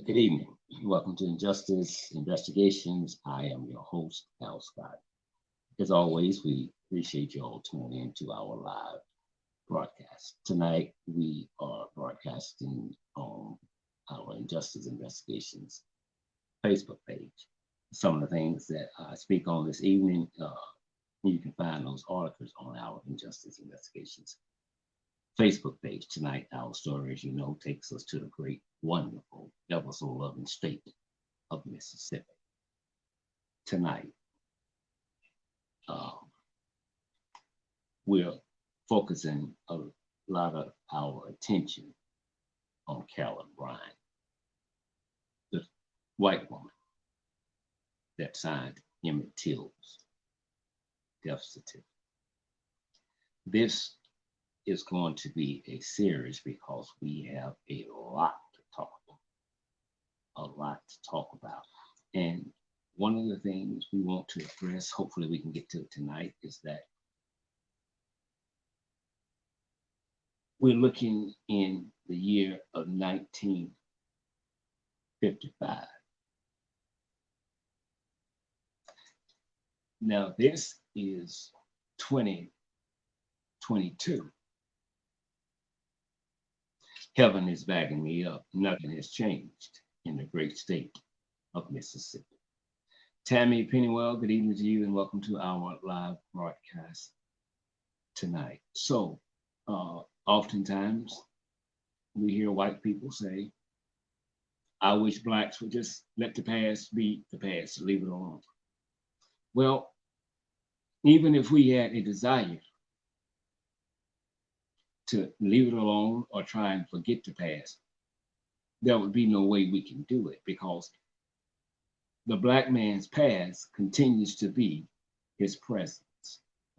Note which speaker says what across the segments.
Speaker 1: Good evening. Welcome to Injustice Investigations. I am your host, Al Scott. As always, we appreciate you all tuning in to our live broadcast. Tonight, we are broadcasting on our Injustice Investigations Facebook page. Some of the things that I speak on this evening, you can find those articles on our Injustice Investigations Facebook page. Tonight, our story, as you know, takes us to the great, wonderful, ever so loving state of Mississippi. Tonight, we're focusing a lot of our attention on Carolyn Bryant, the white woman that signed Emmett Tills' death certificate. This is going to be a series because we have a lot to talk about. And one of the things we want to address, hopefully we can get to it tonight, is that we're looking in the year of 1955. Now this is 2022. Heaven is backing me up. Nothing has changed in the great state of Mississippi. Tammy Pennywell, good evening to you and welcome to our live broadcast tonight. So, oftentimes we hear white people say, I wish blacks would just let the past be the past, leave it alone. Well, even if we had a desire to leave it alone or try and forget the past, there would be no way we can do it because the black man's past continues to be his presence.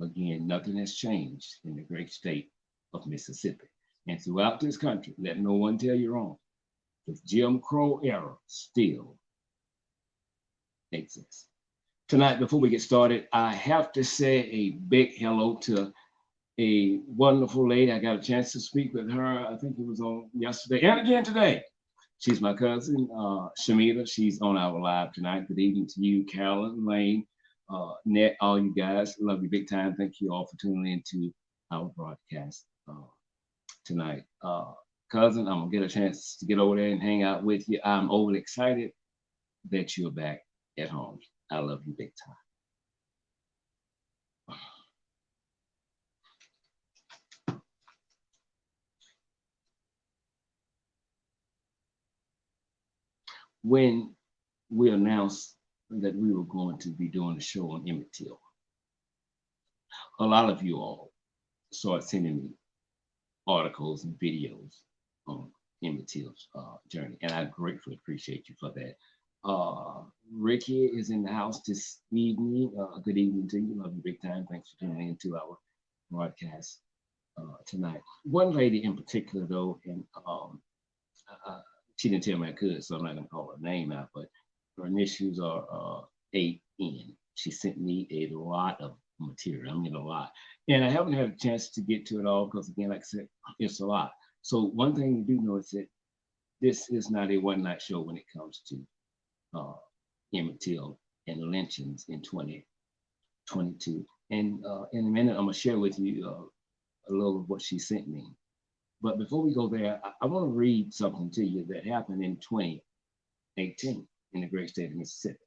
Speaker 1: Again, nothing has changed in the great state of Mississippi. And throughout this country, let no one tell you wrong, the Jim Crow era still exists. Tonight, before we get started, I have to say a big hello to a wonderful lady. I got a chance to speak with her. I think it was on yesterday and again today. She's my cousin, Shamita. She's on our live tonight. Good evening to you, Carolyn, Lane, Net, all you guys. Love you big time. Thank you all for tuning in to our broadcast tonight. Cousin, I'm gonna get a chance to get over there and hang out with you. I'm overly excited that you're back at home. I love you big time. When we announced that we were going to be doing a show on Emmett Till, a lot of you all started sending me articles and videos on Emmett Till's journey, and I gratefully appreciate you for that. Ricky is in the house this evening. Good evening to you. Love you big time. Thanks for tuning in to our broadcast tonight. One lady in particular, though, and she didn't tell me I could, so I'm not gonna call her name out, but her initials are AN. She sent me a lot of material. I mean, a lot. And I haven't had a chance to get to it all because, again, like I said, it's a lot. So one thing you do know is that this is not a one-night show when it comes to Emmett Till and the lynchings in 2022. And in a minute, I'm gonna share with you a little of what she sent me. But before we go there, I want to read something to you that happened in 2018 in the great state of Mississippi.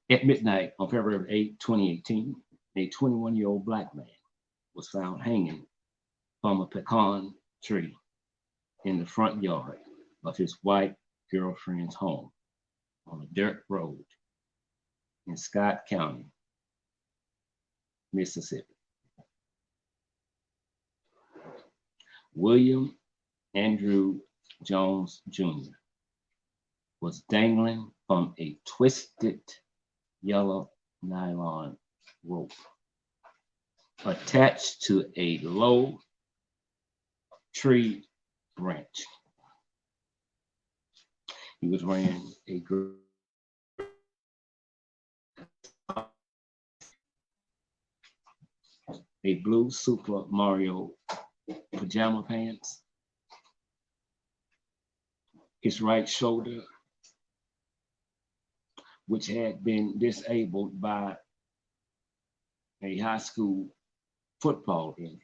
Speaker 1: At midnight on February 8, 2018, a 21-year-old black man was found hanging from a pecan tree in the front yard of his white girlfriend's home on a dirt road in Scott County, Mississippi. William Andrew Jones Jr. was dangling from a twisted yellow nylon rope attached to a low tree branch. He was wearing a blue Super Mario pajama pants, his right shoulder, which had been disabled by a high school football injury,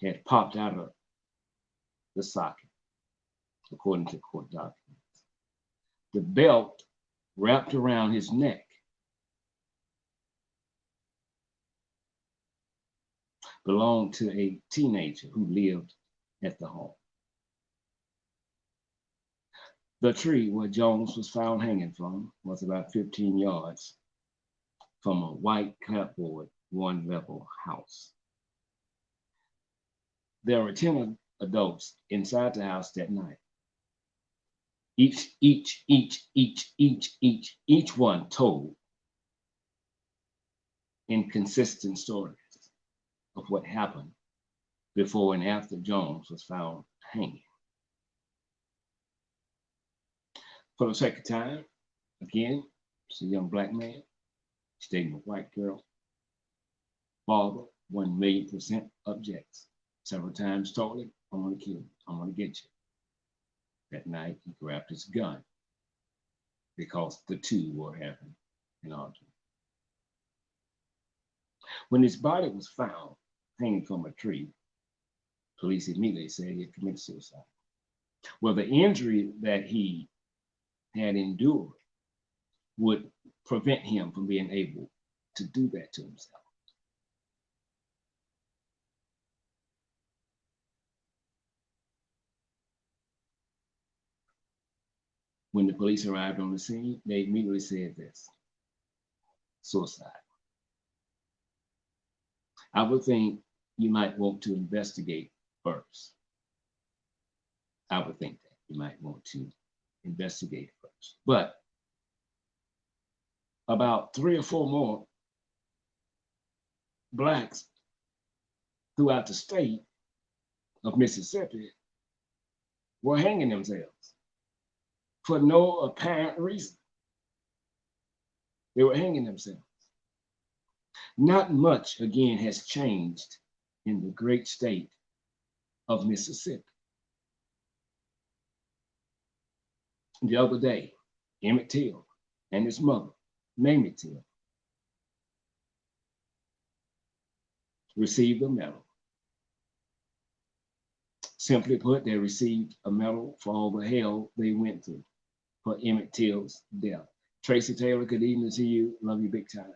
Speaker 1: had popped out of the socket, according to court documents. The belt wrapped around his neck belonged to a teenager who lived at the home. The tree where Jones was found hanging from was about 15 yards from a white clapboard, one-level house. There were 10 adults inside the house that night. Each one told inconsistent stories of what happened before and after Jones was found hanging. For the sake of time, again, it's a young black man, he's dating a white girl. Father, 1,000,000% objects. Several times told him, I'm gonna kill you, I'm gonna get you. That night, he grabbed his gun because the two were having an argument. When his body was found hanging from a tree, police immediately said he had committed suicide. Well, the injury that he had endured would prevent him from being able to do that to himself. When the police arrived on the scene, they immediately said this: suicide. I would think you might want to investigate first. I would think that you might want to investigate first. But about 3 or 4 more Blacks throughout the state of Mississippi were hanging themselves for no apparent reason. They were hanging themselves. Not much, again, has changed in the great state of Mississippi. The other day, Emmett Till and his mother, Emmett Till, received a medal. Simply put, they received a medal for all the hell they went through for Emmett Till's death. Tracy Taylor, good evening to you. Love you big time.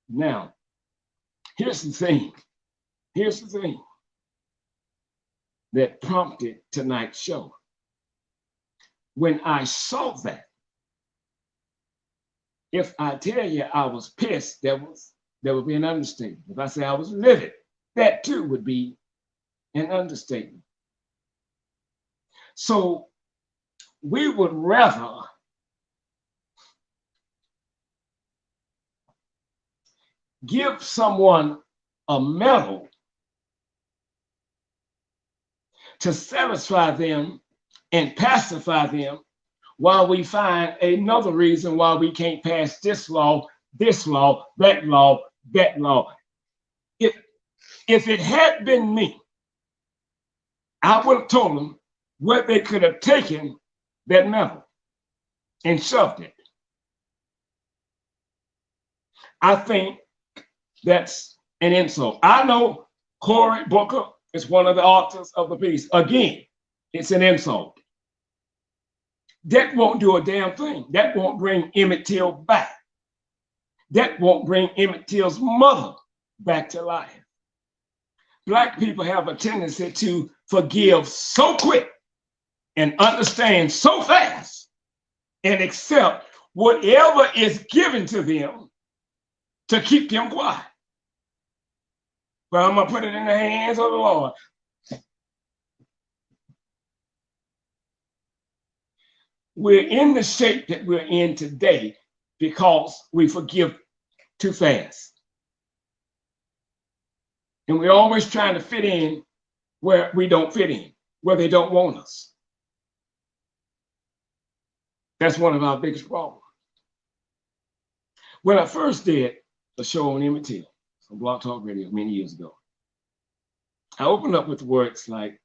Speaker 1: Now, here's the thing. Here's the thing that prompted tonight's show. When I saw that, if I tell you I was pissed, that would be an understatement. If I say I was livid, that too would be an understatement. So we would rather give someone a medal to satisfy them and pacify them while we find another reason why we can't pass this law, that law, that law. If it had been me, I would have told them where they could have taken that medal and shoved it. I think that's an insult. I know Cory Booker is one of the authors of the piece. Again, it's an insult. That won't do a damn thing. That won't bring Emmett Till back. That won't bring Emmett Till's mother back to life. Black people have a tendency to forgive so quick and understand so fast and accept whatever is given to them to keep them quiet. But I'm going to put it in the hands of the Lord. We're in the shape that we're in today because we forgive too fast. And we're always trying to fit in where we don't fit in, where they don't want us. That's one of our biggest problems. When I first did a show on Emmett Till on Blog Talk Radio many years ago, I opened up with words like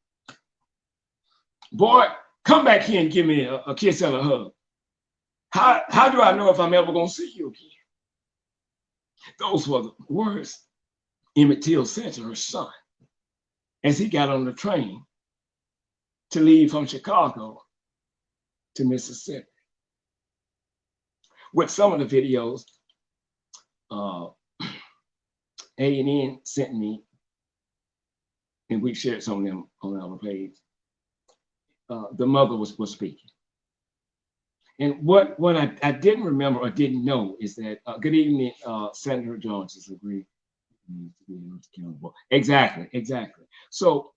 Speaker 1: Boy, come back here and give me a kiss and a hug. How do I know if I'm ever going to see you again? Those were the words Emmett Till said to her son as he got on the train to leave from Chicago to Mississippi. With some of the videos, A&N sent me, and we shared some of them on our page. The mother was speaking. And what I didn't remember or didn't know is that, good evening, Senator Jones has agreed. Exactly. So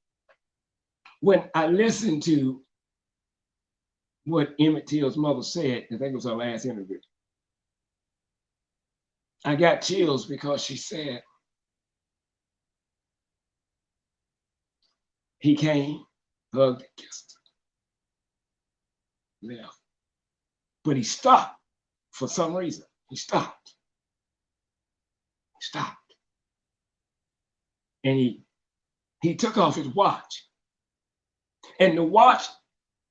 Speaker 1: when I listened to what Emmett Till's mother said, I think it was our last interview, I got chills because she said, he came, hugged, kissed, left. But he stopped for some reason. He stopped. And he took off his watch. And the watch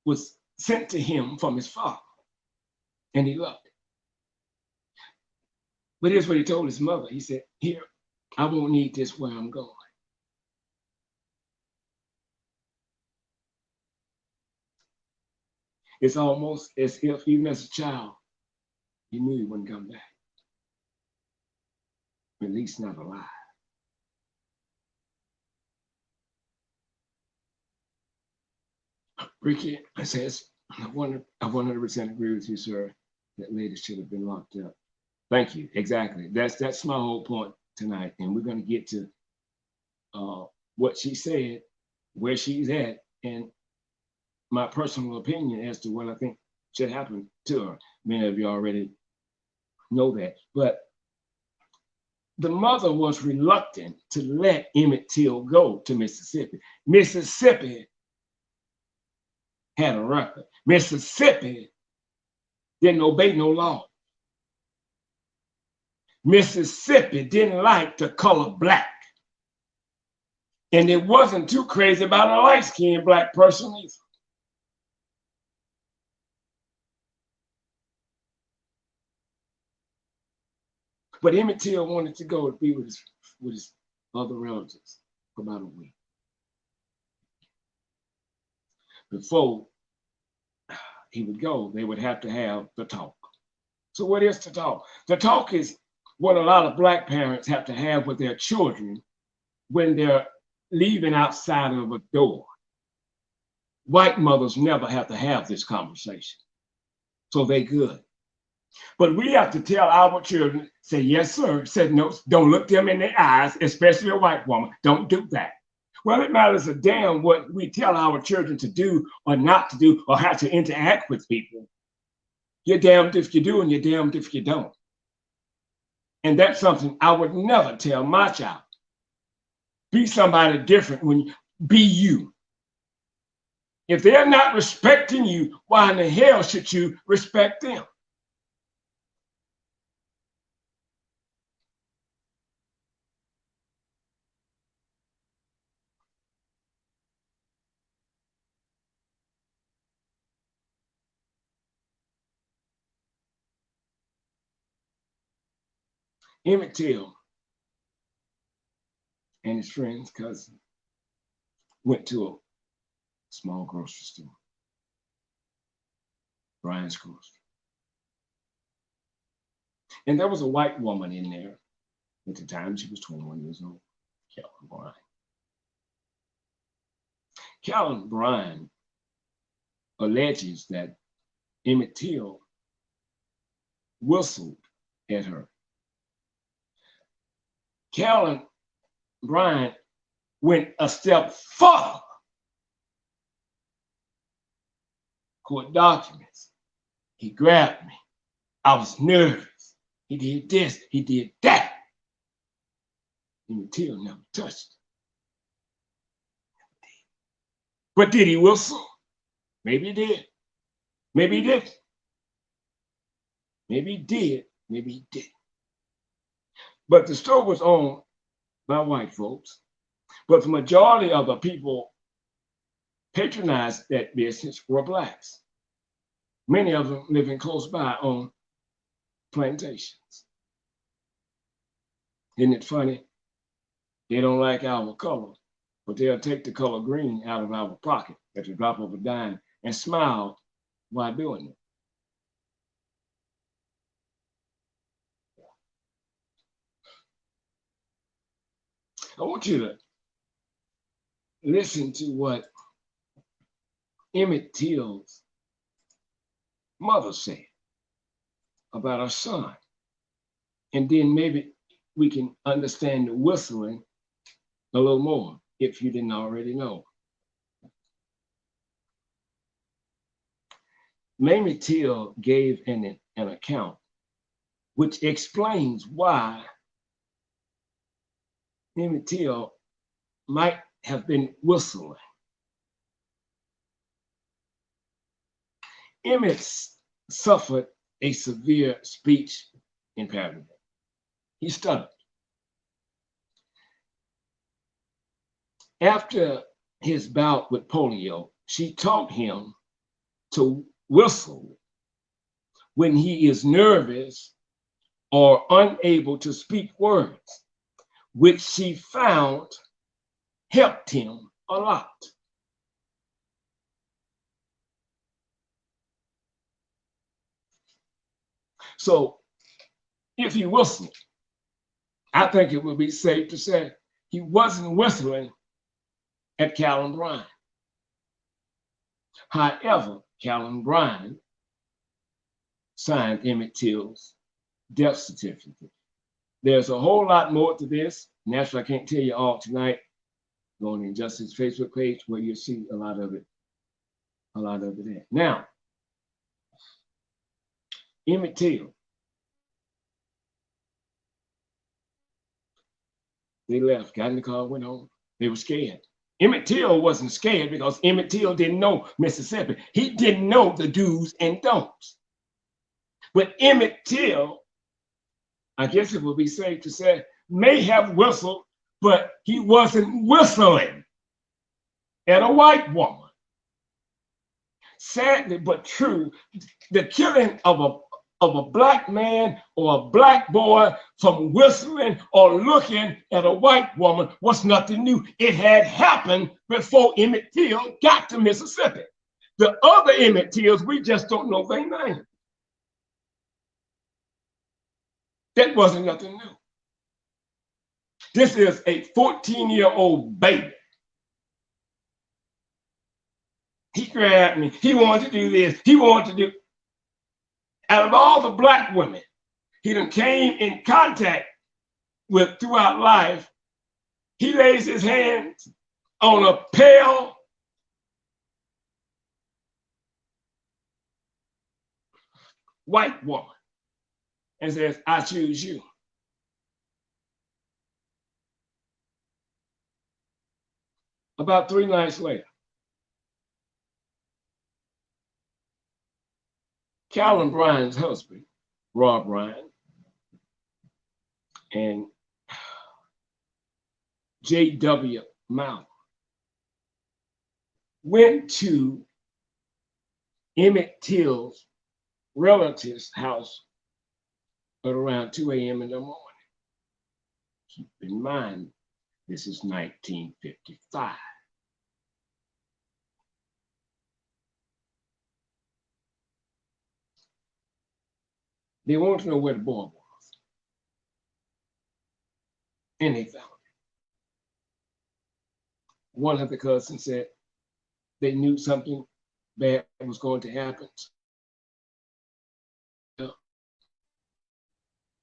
Speaker 1: was sent to him from his father. And he loved it. But here's what he told his mother. He said, here, I won't need this where I'm going. It's almost as if, even as a child, he knew he wouldn't come back. At least not alive. Ricky says, I 100% agree with you, sir. That lady should have been locked up. Thank you. Exactly. That's my whole point tonight. And we're going to get to what she said, where she's at, and my personal opinion as to what I think should happen to her. Many of you already know that. But the mother was reluctant to let Emmett Till go to Mississippi. Mississippi had a record. Mississippi didn't obey no law. Mississippi didn't like the color black. And it wasn't too crazy about a light-skinned black person either. But Emmett Till wanted to go to be with his other relatives for about a week. Before he would go, they would have to have the talk. So what is the talk? The talk is what a lot of black parents have to have with their children when they're leaving outside of a door. White mothers never have to have this conversation. So they good. But we have to tell our children, say, yes, sir. Say, no, don't look them in the eyes, especially a white woman. Don't do that. Well, it matters a damn what we tell our children to do or not to do or how to interact with people. You're damned if you do and you're damned if you don't. And that's something I would never tell my child. Be somebody different when you be you. If they're not respecting you, why in the hell should you respect them? Emmett Till and his friend's cousin went to a small grocery store, Bryant's grocery. And there was a white woman in there. At the time, she was 21 years old, Carolyn Bryant. Carolyn Bryant alleges that Emmett Till whistled at her. Carolyn Bryant went a step further. Court documents. He grabbed me. I was nervous. He did this. He did that. Emmett Till never touched it. But did he whistle? Maybe he did. Maybe he didn't. Maybe he did. Maybe he didn't. But the store was owned by white folks. But the majority of the people patronized that business were blacks. Many of them living close by on plantations. Isn't it funny? They don't like our color, but they'll take the color green out of our pocket at the drop of a dime and smile while doing it. I want you to listen to what Emmett Till's mother said about her son. And then maybe we can understand the whistling a little more if you didn't already know. Emmett Till gave an account which explains why Emmett Till might have been whistling. Emmett suffered a severe speech impairment. He stuttered. After his bout with polio, she taught him to whistle when he is nervous or unable to speak words, which she found helped him a lot. So if he whistled, I think it would be safe to say he wasn't whistling at Carolyn Bryant. However, Carolyn Bryant signed Emmett Till's death certificate. There's a whole lot more to this. Naturally, I can't tell you all tonight. Go on the Injustice Facebook page where you'll see a lot of it there. Now, Emmett Till, they left, got in the car, went home. They were scared. Emmett Till wasn't scared because Emmett Till didn't know Mississippi. He didn't know the do's and don'ts. But Emmett Till, I guess it would be safe to say, may have whistled, but he wasn't whistling at a white woman. Sadly but true, the killing of a black man or a black boy from whistling or looking at a white woman was nothing new. It had happened before Emmett Till got to Mississippi. The other Emmett Tills, we just don't know their name. That wasn't nothing new. This is a 14-year-old baby. He grabbed me. He wanted to do this. He wanted to do. Out of all the black women he done came in contact with throughout life, he lays his hands on a pale white woman and says, I choose you. About 3 nights later, Carolyn Bryant's husband, Roy Bryant, and J.W. Milam went to Emmett Till's relative's house at around 2 a.m. in the morning. Keep in mind, this is 1955. They wanted to know where the boy was. And they found him. One of the cousins said they knew something bad was going to happen.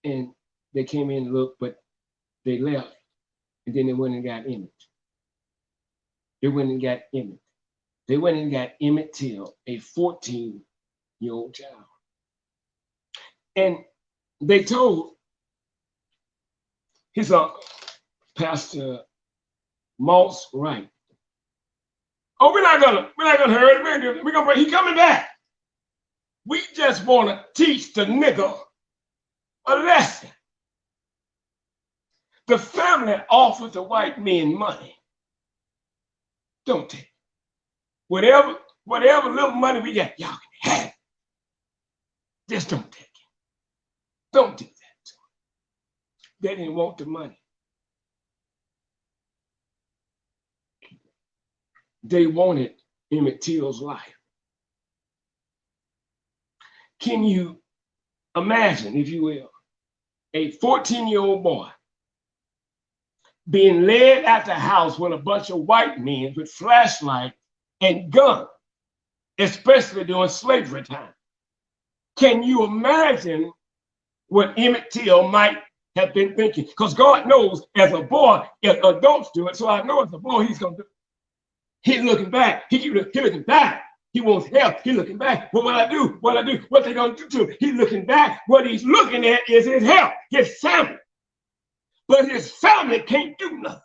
Speaker 1: And they came in and looked, but they left. And then they went and got Emmett. They went and got Emmett. They went and got Emmett Till, a 14-year-old child. And they told his uncle, Pastor Moss Wright, oh, we're not gonna hurt him. He's coming back. We just want to teach the nigger a lesson. The family offered the white men money. Don't take it.
Speaker 2: Whatever little money we got, y'all can have it. Just don't take it. Don't do that to them. They didn't want the money. They wanted Emmett Till's life. Can you imagine, if you will, a 14-year-old boy being led out the house with a bunch of white men with flashlights and guns, especially during slavery time? Can you imagine what Emmett Till might have been thinking? Because God knows as a boy, if adults do it, so I know as a boy he's going to do it. He's looking back. He's looking back. He wants help. He's looking back. Well, what I do? What they going to do to him? He's looking back. What he's looking at is his help, his family. But his family can't do nothing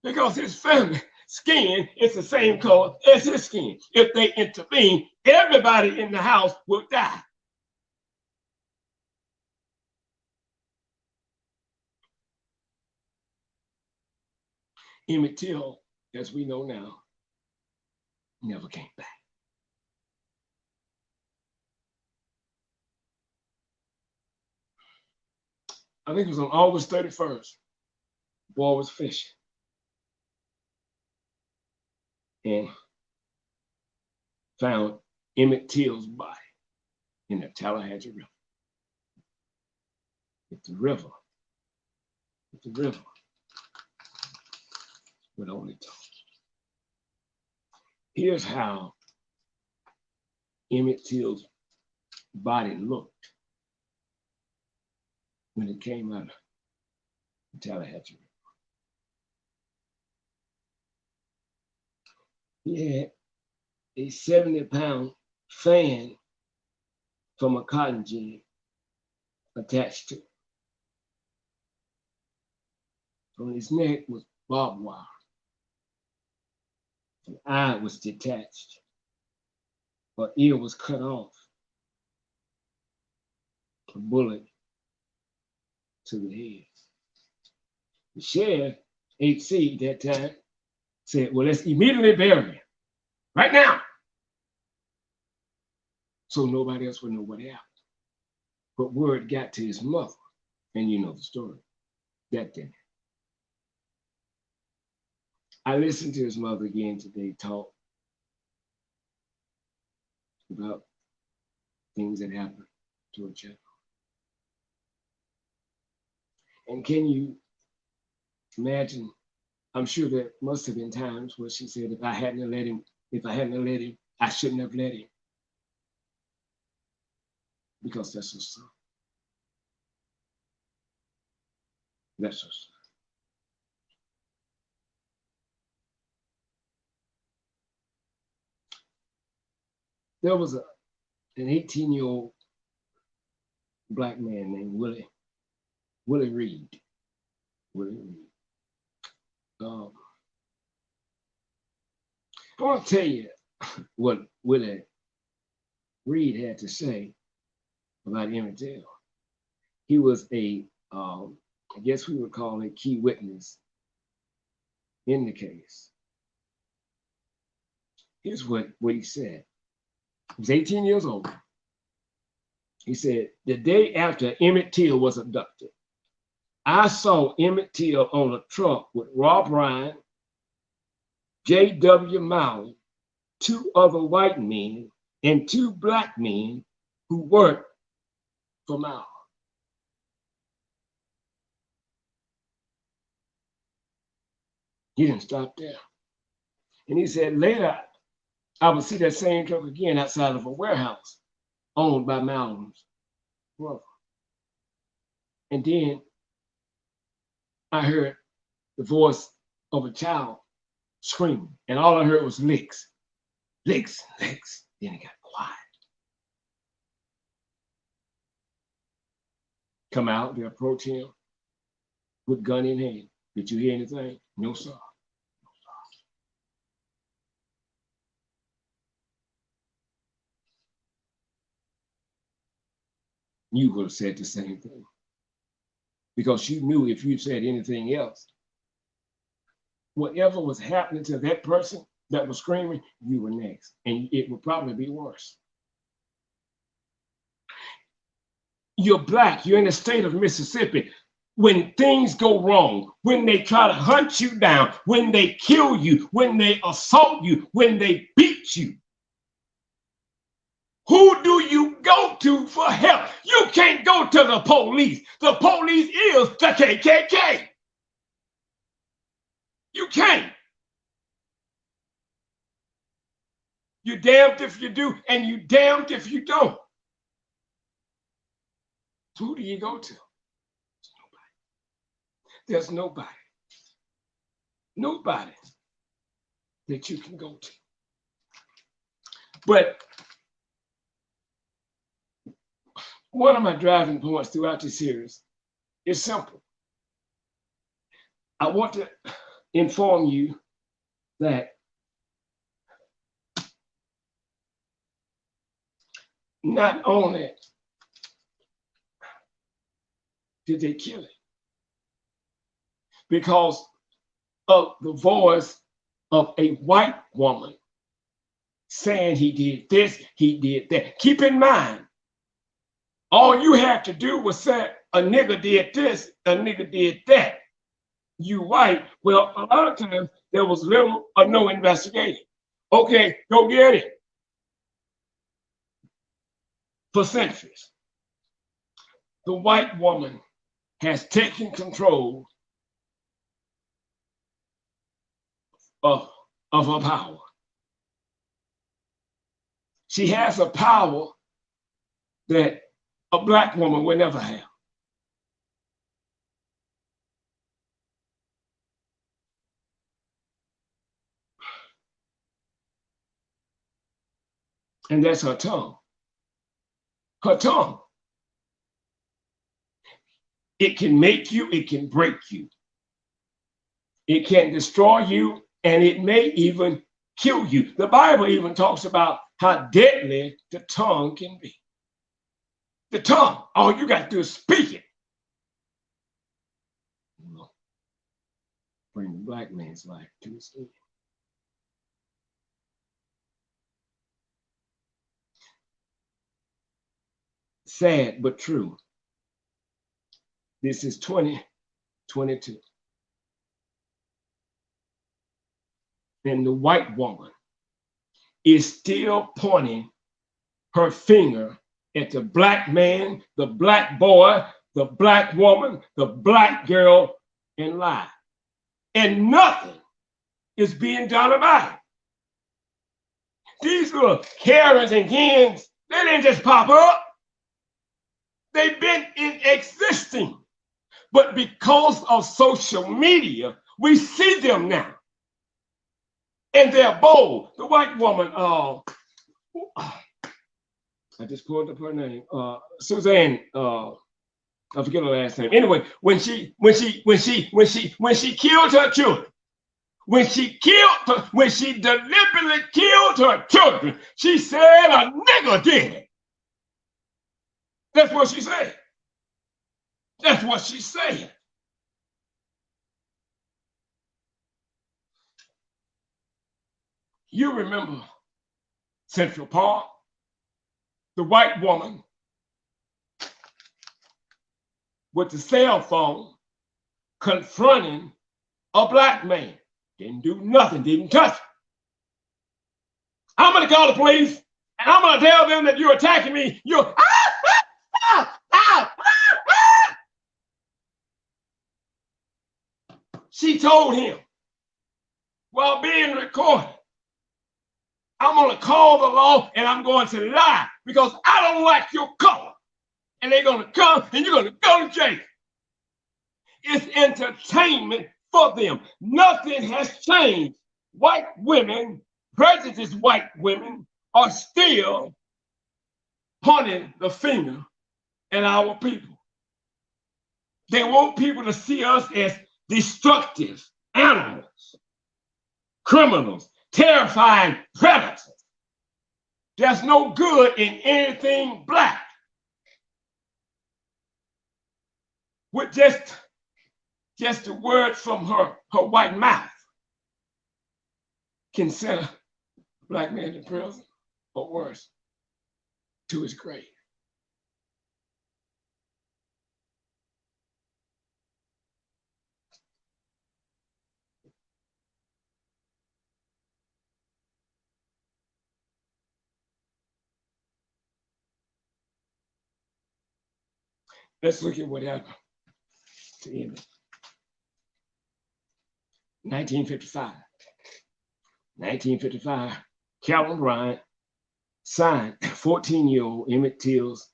Speaker 2: because his family skin is the same color as his skin. If they intervene, everybody in the house will die. Emmett Till, as we know now, never came back. I think it was on August 31st. The boy was fishing. And found Emmett Till's body in the Tallahatchie River. It's the river. It's the river. But only talk. Here's how Emmett Till's body looked when it came out of the Tallahatchie River. He had a 70-pound fan from a cotton gin attached to it. On his neck was barbed wire. An eye was detached. Her ear was cut off. A bullet to the head. The sheriff, HC, that time, said, well, let's immediately bury him. Right now. So nobody else would know what happened. But word got to his mother, and you know the story. That didn't. I listened to his mother again today talk about things that happened to her child. And can you imagine? I'm sure there must have been times where she said, if I hadn't let him, I shouldn't have let him. Because that's her son. That's her son. There was an 18-year-old black man named Willie Reed. Willie Reed. I want to tell you what Willie Reed had to say about Emmett Till. He was I guess we would call a key witness in the case. Here's what he said. He was 18 years old. He said, the day after Emmett Till was abducted, I saw Emmett Till on a truck with Roy Bryant, J.W. Milam, 2 other white men, and 2 black men who worked for Milam. He didn't stop there. And he said, later, I would see that same truck again outside of a warehouse owned by Milam's brother. And then I heard the voice of a child screaming, and all I heard was licks, licks, licks. Then it got quiet. Come out, they approach him with gun in hand. Did you hear anything? No, sir. You would have said the same thing. Because you knew if you said anything else, whatever was happening to that person that was screaming, you were next. And it would probably be worse. You're black, you're in the state of Mississippi. When things go wrong, when they try to hunt you down, when they kill you, when they assault you, when they beat you, who do you go to for help? You can't go to the police. The police is the KKK. You can't. You're damned if you do, and you're damned if you don't. Who do you go to? There's nobody. Nobody that you can go to. But one of my driving points throughout this series is simple. I want to inform you that not only did they kill it, because of the voice of a white woman saying he did this, he did that. Keep in mind, all you had to do was say a nigga did this, a nigga did that. You white. Well, a lot of times there was little or no investigation. Okay, go get it. For centuries, the white woman has taken control of her power. She has a power that a black woman will never have. And that's her tongue. Her tongue. It can make you, it can break you. It can destroy you, and it may even kill you. The Bible even talks about how deadly the tongue can be. The tongue, all you got to do is speak it. Bring the black man's life to his end. Sad but true. This is 2022. And the white woman is still pointing her finger at the black man, the black boy, the black woman, the black girl in life. And nothing is being done about it. These little Karens and Kens, they didn't just pop up. They've been in existing. But because of social media, we see them now. And they're bold. The white woman, I just pulled up her name, Suzanne, I forget her last name. Anyway, when she killed her children, when she deliberately killed her children, she said a nigga did it. That's what she said. That's what she's saying. You remember Central Park, the white woman with the cell phone confronting a black man. Didn't do nothing, didn't touch him. I'm gonna call the police and I'm gonna tell them that you're attacking me. You're She told him while being recorded, I'm going to call the law and I'm going to lie because I don't like your color. And they're going to come and you're going to go to jail. It's entertainment for them. Nothing has changed. White women, prejudiced white women, are still pointing the finger at our people. They want people to see us as destructive animals, criminals, terrifying predators. There's no good in anything black. With just the word from her white mouth. can send a black man to prison or worse, to his grave. Let's look at what happened to Emmett. 1955. 1955, Carolyn Bryant signed 14-year-old Emmett Tills'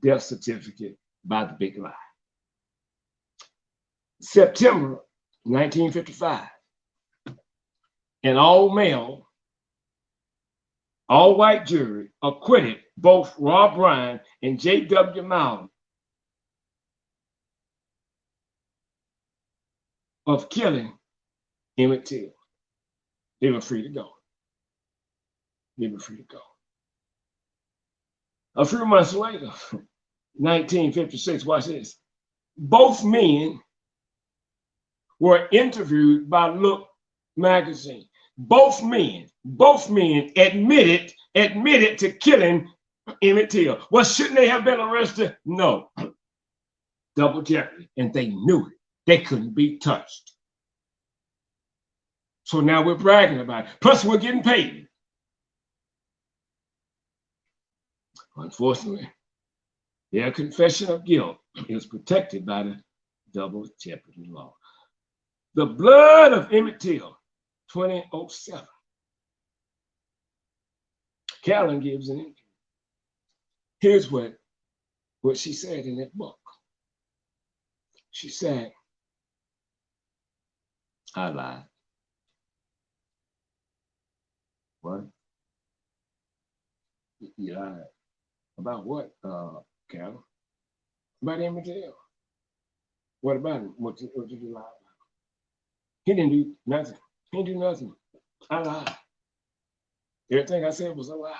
Speaker 2: death certificate by the big lie. September 1955, an all-male, all-white jury acquitted both Roy Bryant and J.W. Milam of killing Emmett Till. They were free to go. They were free to go. A few months later, 1956, watch this. Both men were interviewed by Look magazine. Both men admitted to killing Emmett Till. Well, shouldn't they have been arrested? No. Double jeopardy. And they knew it. They couldn't be touched. So now we're bragging about it. Plus, we're getting paid. Unfortunately, their confession of guilt is protected by the double jeopardy law. The blood of Emmett Till, 2007. Carolyn gives an interview. Here's what she said in that book. She said, I lied. What? You lied. About what, Carol? About Emmett Till. What about him? What did you lie about? He didn't do nothing. He didn't do nothing. I lied. Everything I said was a lie.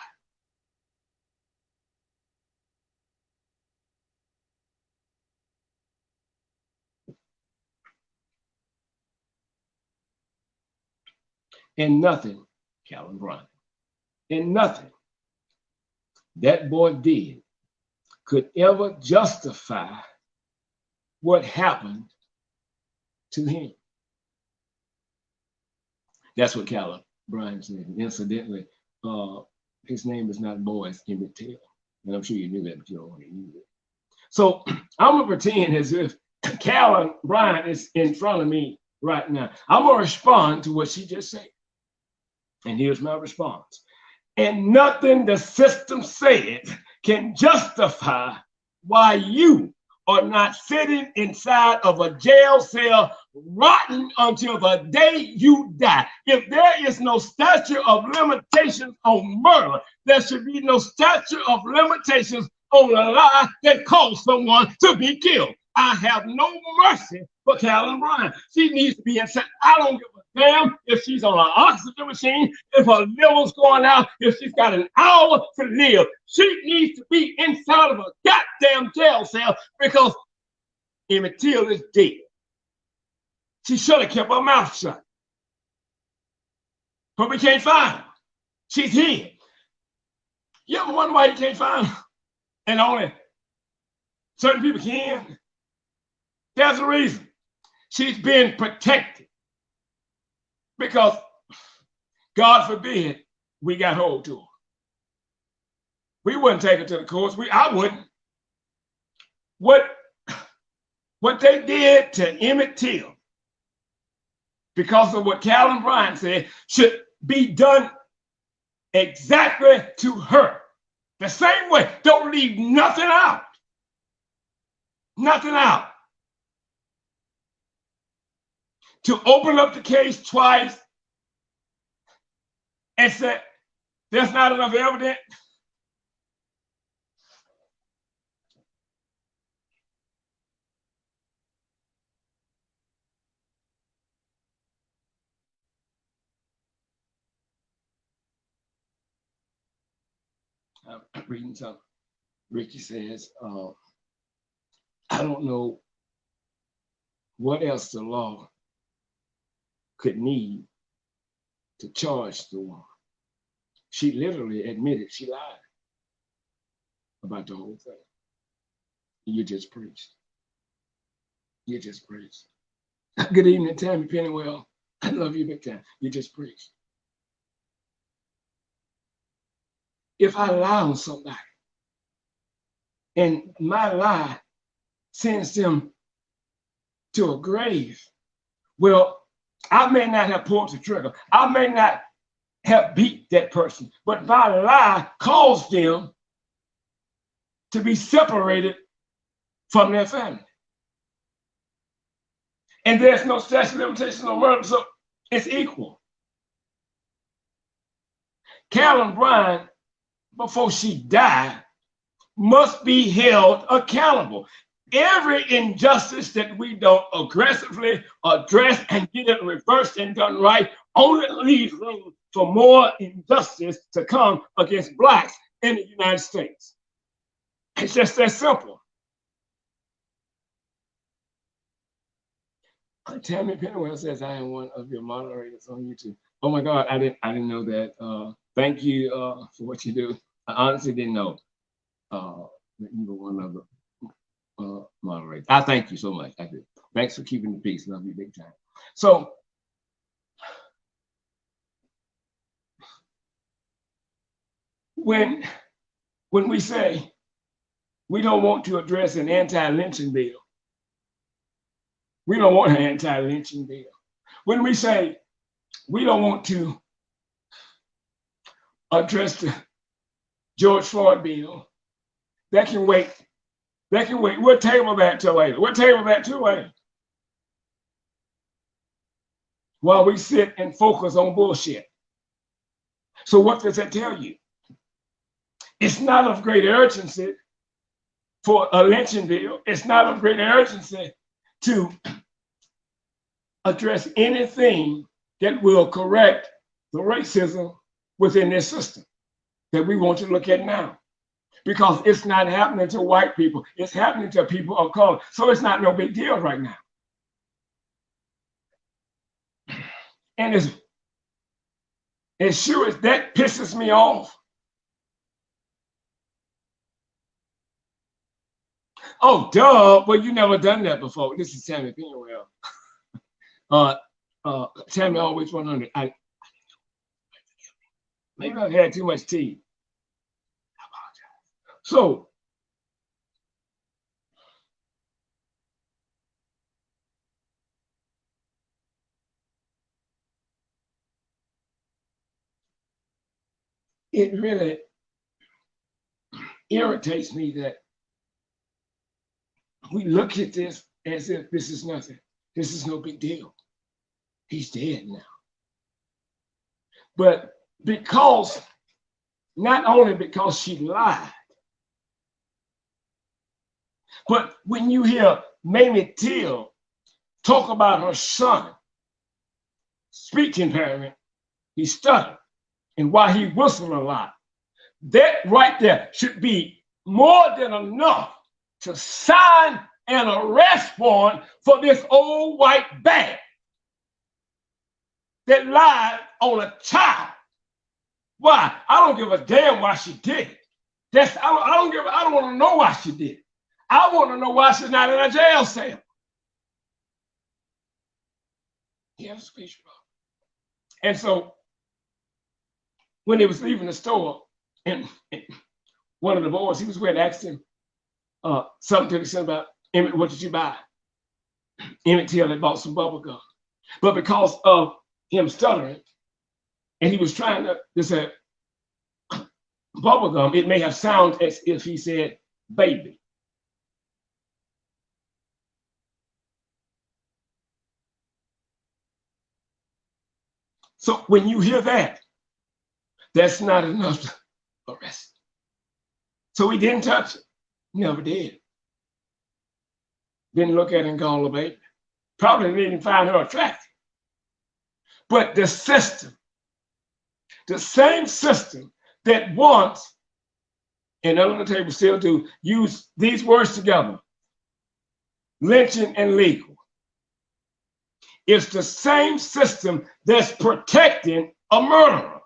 Speaker 2: And nothing, Carolyn Bryant, and nothing that boy did could ever justify what happened to him. That's what Carolyn Bryant said. And incidentally, his name is not Boyce Emmett Till. And I'm sure you knew that, but you don't want to use it. So I'm going to pretend as if Carolyn Bryant is in front of me right now. I'm going to respond to what she just said. And here's my response. And nothing the system said can justify why you are not sitting inside of a jail cell rotten until the day you die. If there is no statute of limitations on murder, there should be no statute of limitations on a lie that caused someone to be killed. I have no mercy for Carolyn Bryant. She needs to be inside. I don't give a damn if she's on an oxygen machine, if her liver's going out, if she's got an hour to live. She needs to be inside of a goddamn jail cell because Emmett Till is dead. She should have kept her mouth shut. But we can't find her. She's here. You ever wonder why you can't find her? And only certain people can? There's a reason. She's being protected. Because, God forbid, we got hold to her. We wouldn't take her to the courts. I wouldn't. What they did to Emmett Till, because of what Carolyn Bryant said, should be done exactly to her. The same way. Don't leave nothing out. Nothing out. To open up the case twice and say, there's not enough evidence. I'm reading something. Ricky says, I don't know what else the law could need to charge the woman. She literally admitted she lied about the whole thing. You just preached. You just preached. Good evening, Tammy Pennywell. I love you big time. You just preached. If I lie on somebody and my lie sends them to a grave, well, I may not have pulled the trigger. I may not have beat that person, but my lie caused them to be separated from their family. And there's no statute of limitations on murder, so it's equal. Carolyn Bryant, before she died, must be held accountable. Every injustice that we don't aggressively address and get it reversed and done right only leaves room for more injustice to come against Blacks in the United States. It's just that simple. Tammy Pennywell says, I am one of your moderators on YouTube. Oh my God, I didn't know that. Thank you for what you do. I honestly didn't know that you were one of the moderators. I thank you so much. I do. Thanks for keeping the peace. Love you big time. So when we say we don't want to address an anti-lynching bill, we don't want an anti-lynching bill. When we say we don't want to address the George Floyd bill, that can wait. That can wait. We'll table that till later. We'll table that till later. While we sit and focus on bullshit. So what does that tell you? It's not of great urgency for a lynching bill. It's not of great urgency to address anything that will correct the racism within this system that we want to look at now. Because it's not happening to white people. It's happening to people of color. So it's not no big deal right now. And as sure as that pisses me off. Oh, duh. Well, you never done that before. This is Tammy Pennywell. Tammy always 100. Maybe I've had too much tea. I apologize. So it really irritates me that we look at this as if this is nothing. This is no big deal. He's dead now. But because, not only because she lied, but when you hear Emmett Till talk about her son, speech impairment, he stuttered, and why he whistled a lot, that right there should be more than enough to sign an arrest warrant for this old white bag that lied on a child. Why? I don't give a damn why she did it. I don't want to know why she did it. I want to know why she's not in a jail cell. He had a speech bubble. And so when he was leaving the store, and one of the boys he was with asked him something to the extent about, Emmett, what did you buy? Emmett Till had bought some bubble gum. But because of him stuttering, and he was trying to say bubble gum, it may have sounded as if he said baby. So when you hear that, that's not enough to arrest. So he didn't touch it. Never did. Didn't look at her and call her baby. Probably didn't find her attractive. But the system, the same system that wants, and under the table still do, use these words together, lynching and legal. It's the same system that's protecting a murderer.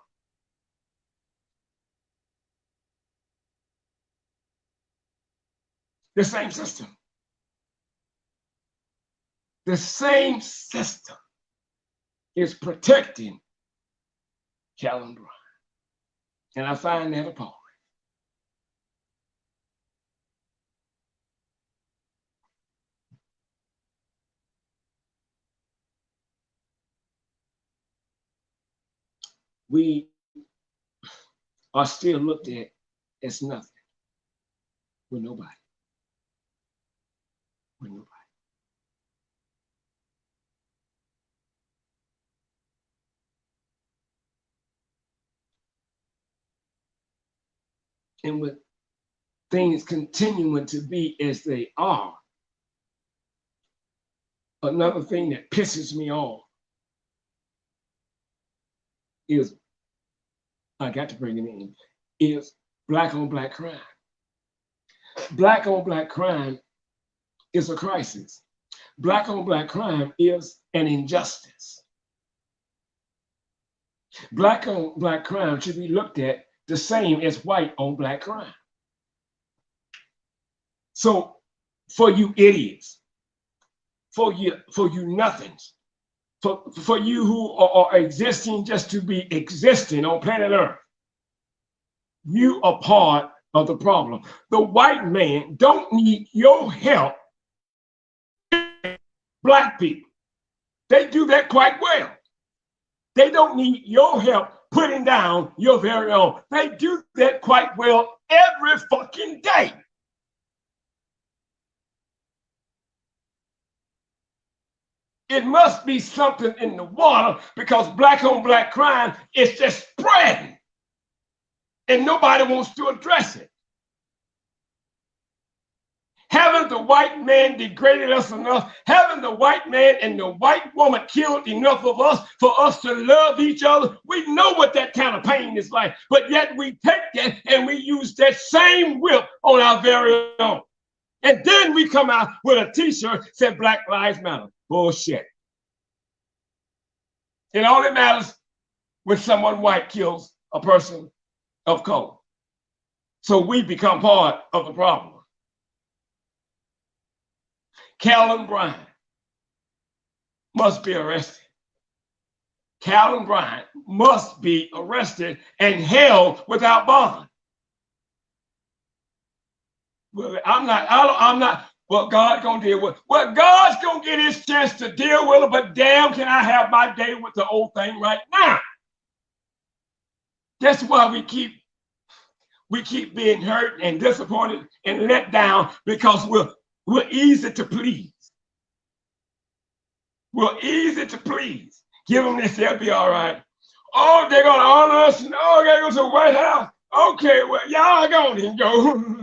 Speaker 2: The same system. The same system is protecting Carolyn Bryant. And I find that appalling. We are still looked at as nothing. We're nobody. We're nobody. And with things continuing to be as they are, another thing that pisses me off is, I got to bring it in, is black on black crime. Black on black crime is a crisis. Black on black crime is an injustice. Black on black crime should be looked at the same as white on black crime. So for you idiots, for you nothings, for you who are existing just to be existing on planet Earth, you are part of the problem. The white man don't need your help. Black people, they do that quite well. They don't need your help putting down your very own. They do that quite well every fucking day. It must be something in the water, because black on black crime is just spreading and nobody wants to address it. Haven't the white man degraded us enough? Haven't the white man and the white woman killed enough of us for us to love each other? We know what that kind of pain is like, but yet we take that and we use that same whip on our very own. And then we come out with a t-shirt that said Black Lives Matter. Bullshit. It only matters when someone white kills a person of color. So we become part of the problem. Carolyn Bryant must be arrested. Carolyn Bryant must be arrested and held without bond. Well, I'm not what God's gonna deal with. Well, God's gonna get his chance to deal with it, but damn, can I have my day with the old thing right now? That's why we keep being hurt and disappointed and let down, because we're easy to please. We're easy to please. Give them this, they'll be all right. Oh, they're gonna honor us, and oh, they go to the White House. Okay, well, y'all go.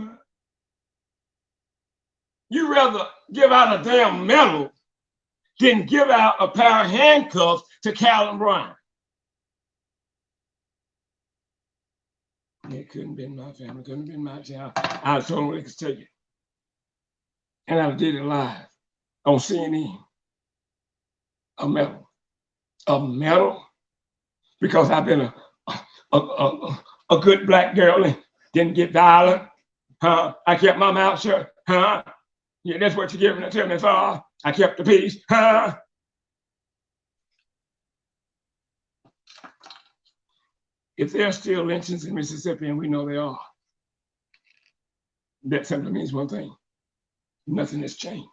Speaker 2: You rather give out a damn medal than give out a pair of handcuffs to Carolyn Bryant. It couldn't have been my family, couldn't have been my child. I told them what they could tell you. And I did it live on CNN. A medal. A medal? Because I've been a good black girl and didn't get violent. Huh? I kept my mouth shut. Huh? Yeah, that's what you're giving it to me for. I kept the peace. Huh? If there's still lynchings in Mississippi, and we know they are, that simply means one thing: nothing has changed.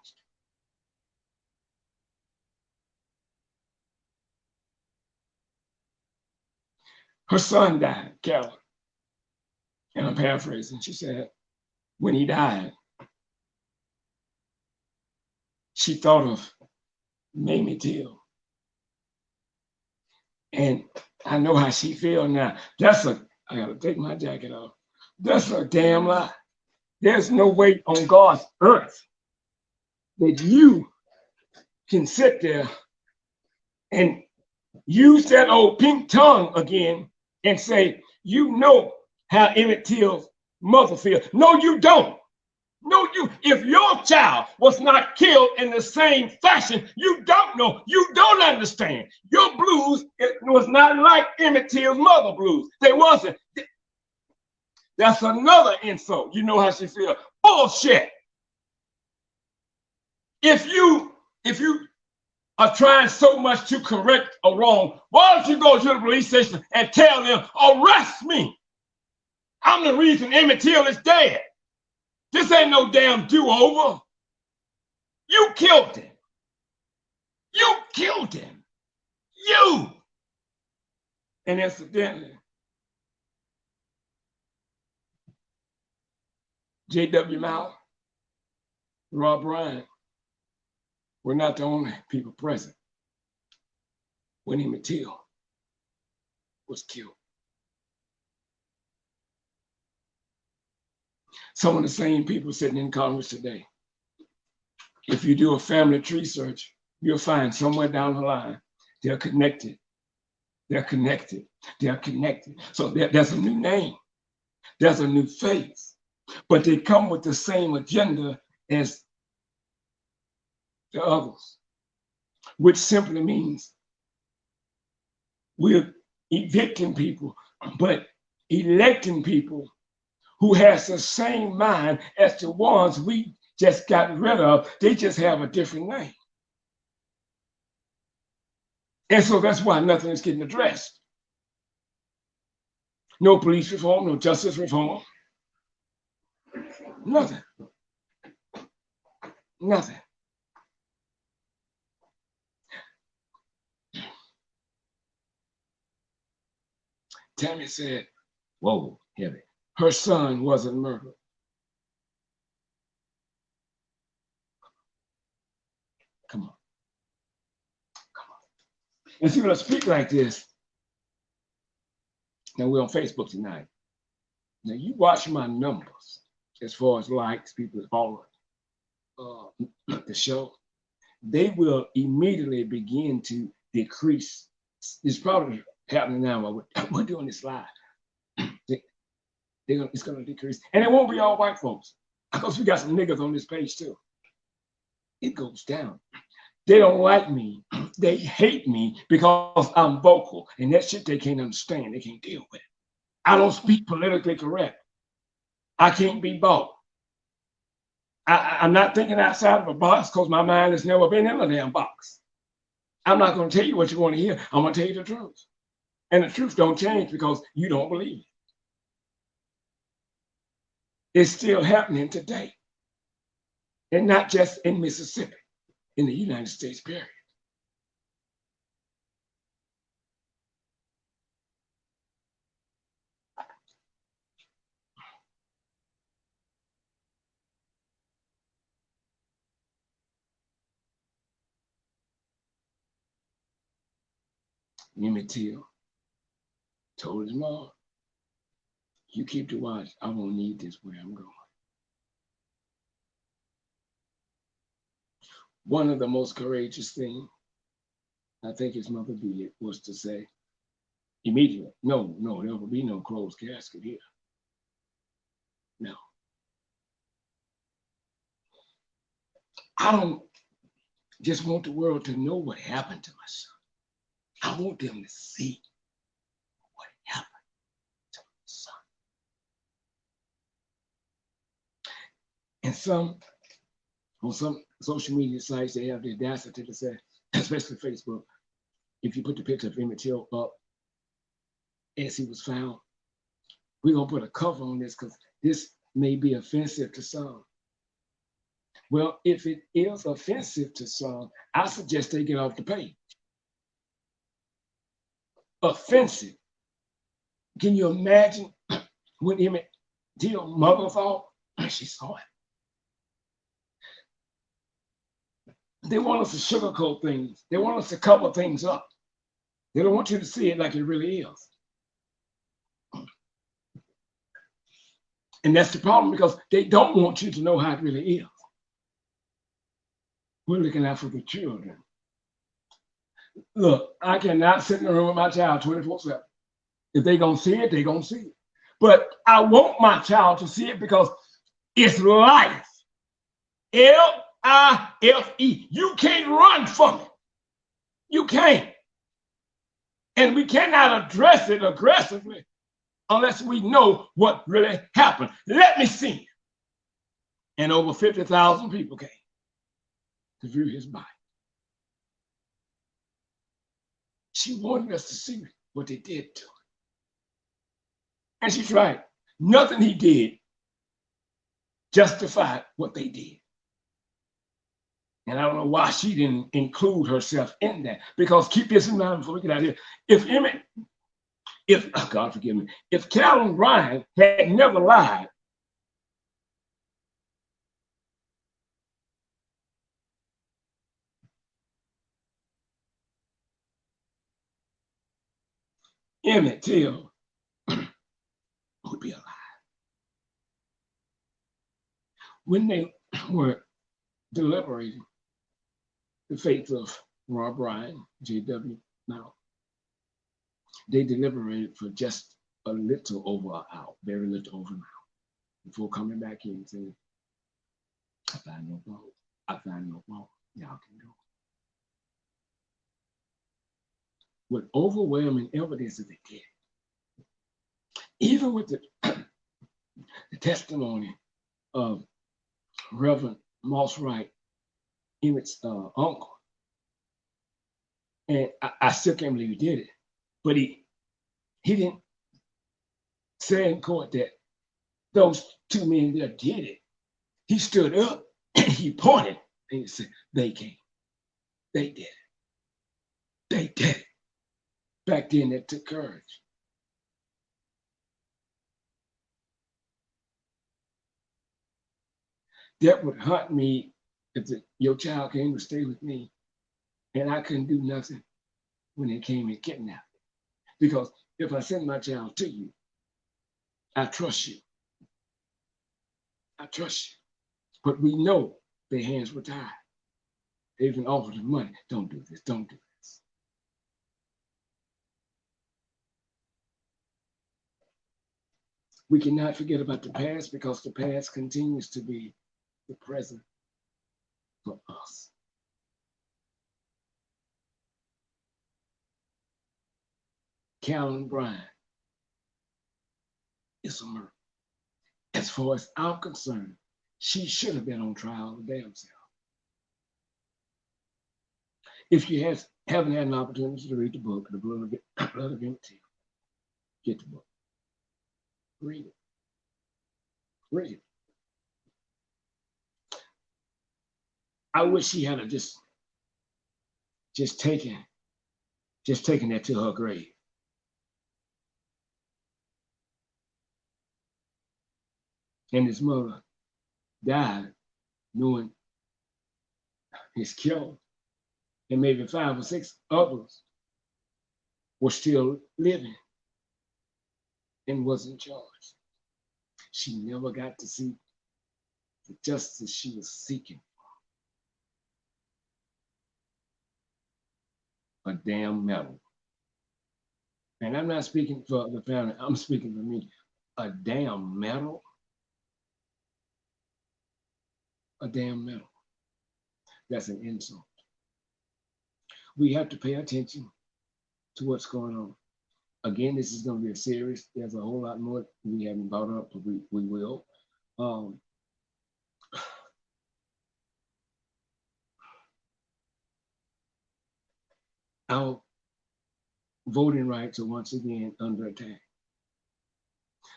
Speaker 2: Her son died, Carolyn. And I'm paraphrasing. She said, when he died, she thought of Emmett Till. And I know how she feels now. I gotta take my jacket off. That's a damn lie. There's no way on God's earth that you can sit there and use that old pink tongue again and say, you know how Emmett Till's mother feels. No, you don't. No, if your child was not killed in the same fashion, you don't know, you don't understand. Your blues, it was not like Emmett Till's mother blues. They wasn't. That's another insult. You know how she feels. Bullshit. If you are trying so much to correct a wrong, why don't you go to the police station and tell them, arrest me? I'm the reason Emmett Till is dead. This ain't no damn do-over. You killed him. You killed him. You. And incidentally, J.W. Milam, Roy Bryant were not the only people present when Emmett Till was killed. Some of the same people sitting in Congress today. If you do a family tree search, you'll find somewhere down the line, they're connected. They're connected. They're connected. So there's a new name. There's a new face. But they come with the same agenda as the others, which simply means we're evicting people, but electing people who has the same mind as the ones we just got rid of. They just have a different name. And so that's why nothing is getting addressed. No police reform, no justice reform. Nothing. Nothing. Tammy said, whoa, heavy. Her son wasn't murdered. Come on. Come on. And see, when I speak like this, now we're on Facebook tonight. Now you watch my numbers as far as likes, people that follow the show, they will immediately begin to decrease. It's probably happening now while we're doing this live. It's going to decrease. And it won't be all white folks, because we got some niggas on this page too. It goes down. They don't like me. They hate me because I'm vocal, and that shit they can't understand. They can't deal with it. I don't speak politically correct. I can't be bought. I'm not thinking outside of a box because my mind has never been in a damn box. I'm not going to tell you what you want to hear. I'm going to tell you the truth. And the truth don't change because you don't believe it. It's still happening today. And not just in Mississippi, in the United States, period. Emmett Till told his mom, you keep the watch, I won't need this where I'm going. One of the most courageous things I think his mother did was to say immediately, no, there will be no closed casket here. No. I don't just want the world to know what happened to my son. I want them to see what happened to my son. And on some social media sites, they have the audacity to say, especially Facebook, if you put the picture of Emmett Till up as he was found, we're gonna put a cover on this because this may be offensive to some. Well, if it is offensive to some, I suggest they get off the page. Offensive. Can you imagine what Emmett Till's mother thought when she saw it? They want us to sugarcoat things. They want us to cover things up. They don't want you to see it like it really is. And that's the problem, because they don't want you to know how it really is. We're looking out for the children. Look, I cannot sit in the room with my child 24/7. If they're going to see it, they're going to see it. But I want my child to see it because it's life. L-I-F-E. You can't run from it. You can't. And we cannot address it aggressively unless we know what really happened. Let me see. And over 50,000 people came to view his body. She wanted us to see what they did to him. And she's right. Nothing he did justified what they did. And I don't know why she didn't include herself in that. Because keep this in mind before we get out of here. If God forgive me, if Carolyn Bryant had never lied, Emmett Till would be alive. When they were deliberating the fate of Roy Bryant, J.W. Now, they deliberated for just a little over an hour, very little over an hour, before coming back in and saying, I find no fault. I find no fault. Y'all can go. With overwhelming evidence that they did. Even with the testimony of Reverend Moss Wright, Emmett's uncle. And I still can't believe he did it. But he didn't say in court that those two men there did it. He stood up and he pointed and he said, they came. They did it. They did it. Back then, that took courage. That would haunt me if your child came to stay with me and I couldn't do nothing when they came and kidnapped me. Because if I send my child to you, I trust you. I trust you. But we know their hands were tied. They even offered them money. Don't do this. Don't do this. We cannot forget about the past because the past continues to be the present for us. Carolyn Bryant is a murder. As far as I'm concerned, she should have been on trial the damn self. If you haven't had an opportunity to read the book, The Blood of Emmett Till, get the book. Read it. Read it. I wish she had just taken that to her grave. And his mother died knowing his killer, and maybe 5 or 6 others were still living and wasn't charged. She never got to see the justice she was seeking. A damn medal. And I'm not speaking for the family, I'm speaking for me. A damn medal? A damn medal. That's an insult. We have to pay attention to what's going on. Again, this is going to be a series. There's a whole lot more we haven't brought up, but we will. Our voting rights are once again under attack.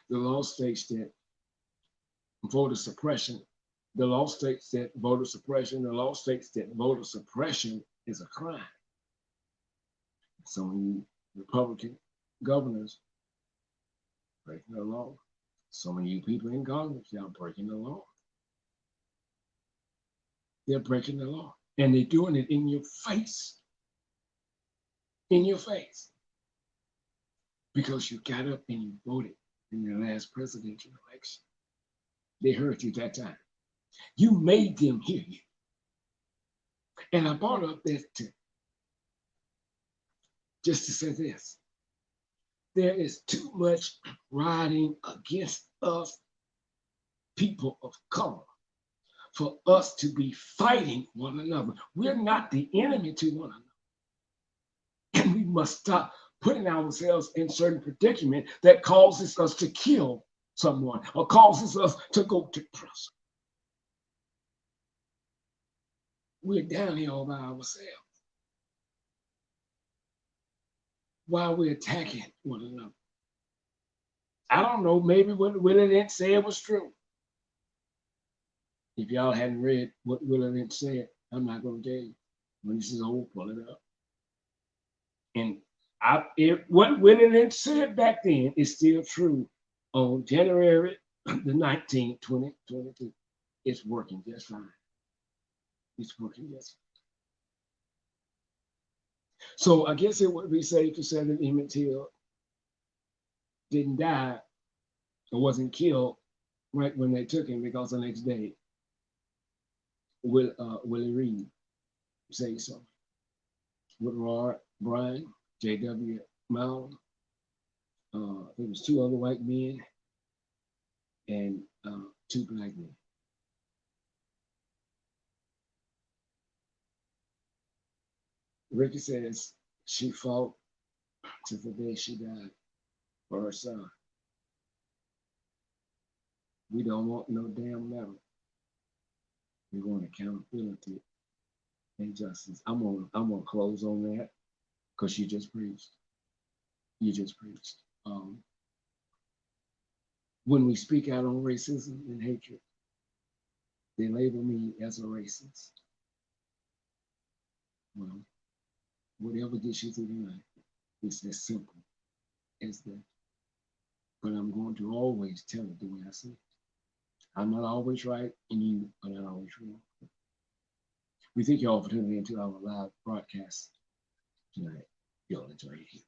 Speaker 2: The law states that voter suppression, the law states that voter suppression is a crime. Some of you Republican governors breaking the law. Some of you people in Congress, y'all breaking the law. They're breaking the law. And they're doing it in your face. In your face. Because you got up and you voted in your last presidential election. They heard you that time. You made them hear you. And I brought up that just to say this. There is too much rioting against us, people of color, for us to be fighting one another. We're not the enemy to one another. And we must stop putting ourselves in certain predicament that causes us to kill someone or causes us to go to prison. We're down here all by ourselves. Why are we attacking one another? I don't know, maybe what Willie Lynch said was true. If y'all hadn't read what Willie Lynch said, I'm not going to tell you. When this is over, pull it up. And what Willie Lynch said back then is still true on January the 19th, 2022. It's working just fine. It's working just fine. So I guess it would be safe to say that Emmett Till didn't die or wasn't killed right when they took him, because the next day, Willie Reed say so. With Roy Bryant, J.W. Milam, there was 2 other white men and 2 black men. Ricky says she fought to the day she died for her son. We don't want no damn medal. We want accountability and justice. I'm gonna close on that because you just preached. You just preached. When we speak out on racism and hatred, they label me as a racist. Well, whatever gets you through the night, it's as simple as that. But I'm going to always tell it the way I see it. I'm not always right, and you are not always wrong. We thank you all for tuning into our live broadcast tonight. Y'all enjoy it.